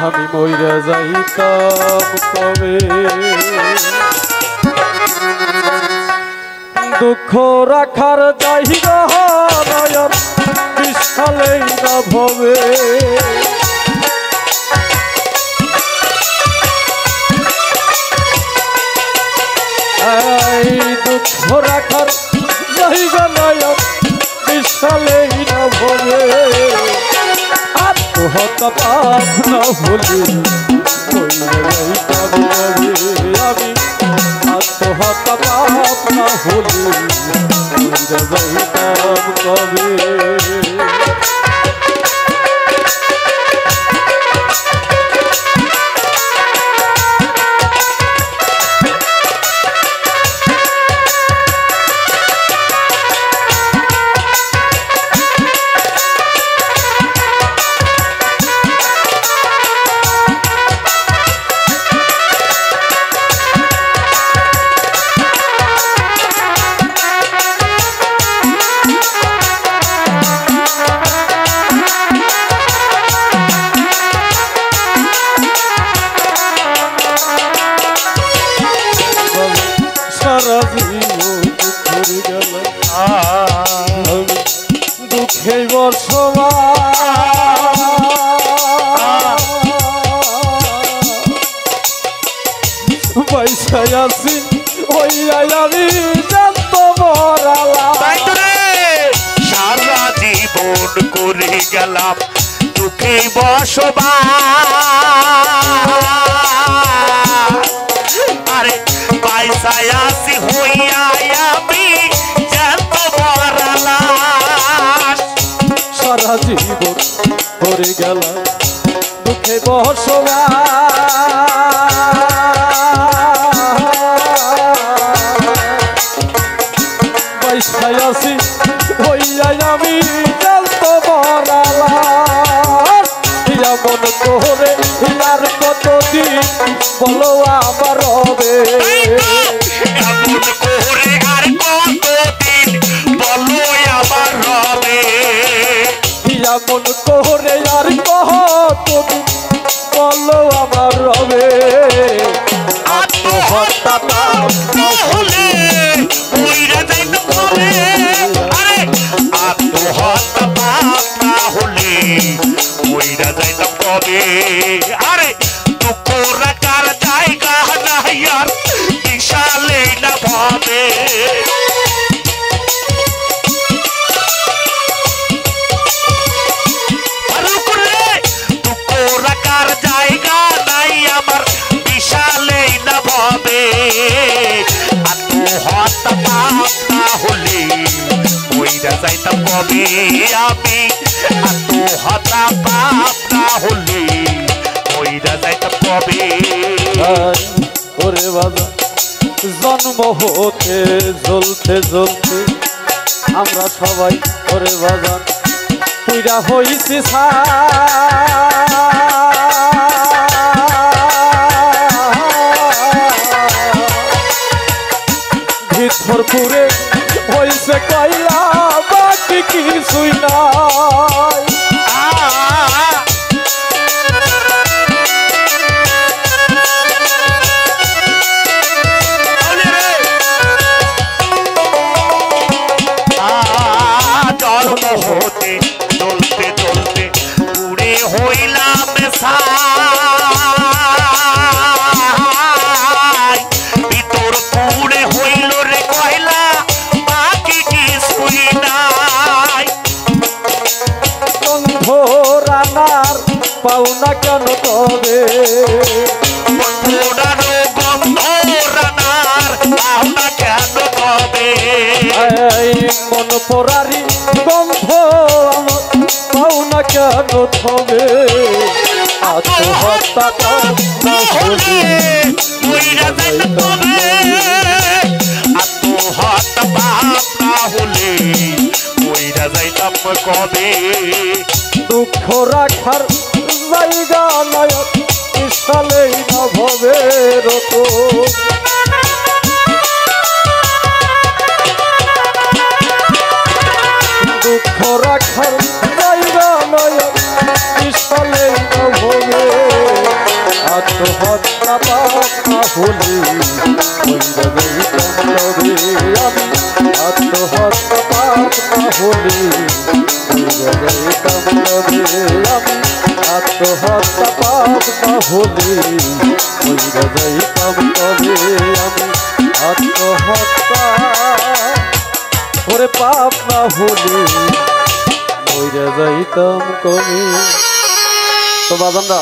আমি মইরা যাইতাম কবে দুঃখ রাখার জায়গা নয়ন বিশালেই না ভবে এই দুঃখ রাখার জায়গা নয়ন বিশালেই না ভবে আত্মহত্যা পাপ না হলে আমি আত্মহত্যা পাপ না হলে যাইতাম কবে দুঃখে বর্ষবা পয়সায় আছি ওই আমি জানতো মরালা সারা জীবন করে গেলাম দুঃখে বসবা আরে পয়সায় আছি হইয়া আমি জানতো মরালা সারা জীবন করে গেলাম দুঃখে বসবা পয়সায় আছি হইয়া আমি জানতো মরালা মন করে আর কতদিন বলো আবার হবে এমন করে আর কতদিন বলো আবার হবে এমন করে আর কতদিন বলো আবার হবে আত্মহত্যা না হলে মইরা যাইতে হবে আরে আত্মহত্যা পাপ না হলে মইরা যাইতে হবে আরে দুঃখ রাখার জায়গা নাই আর বিশালে না ভাবে দুঃখ রাখার জায়গা নাই আমার বিশালে না ভাবে আত্মহত্যা পাপ না হলে মইরা যাইতাম কবে আমি আত্মহত্যা পাপ না হলে মইরা যাইতাম কবে ওরে বাবা জন্ম হতে জ্বলতে জ্বলতে আমরা সবাই ওরে বাবা পুরা হইছি ভিতরপুরে হইছে কয়লা বাকি কিছুই নাই হতে চলতে চলতে পুরে হইলাম ভিতর পুরে হইল রে কয়লা বাকি কিছুই নাই গন্ধ রানার পাওনা কেন তবে গন্ধ রানার পাওনা কেন তবে মন পরারি গন্ধ পাওনা কেন তবে আত্মহত্যা না হলে মইরা যাইতে হবে আত্মহত্যা পাপ না হলে মইরা যাইতাম কবে দুঃখ রাখার জায়গা নয় বিশালেই না ভবে রত হলে মইরা যাইতাম তবে আমি আত্মহত্যা পাপ না হলে মইরা যাইতাম তবে আমি আত্মহত্যা পাপ না হলে মইরা যাইতাম তবে আমি আত্মহত্যা ওরে পাপ না হলে মইরা যাইতাম কবি। তো বাজানরা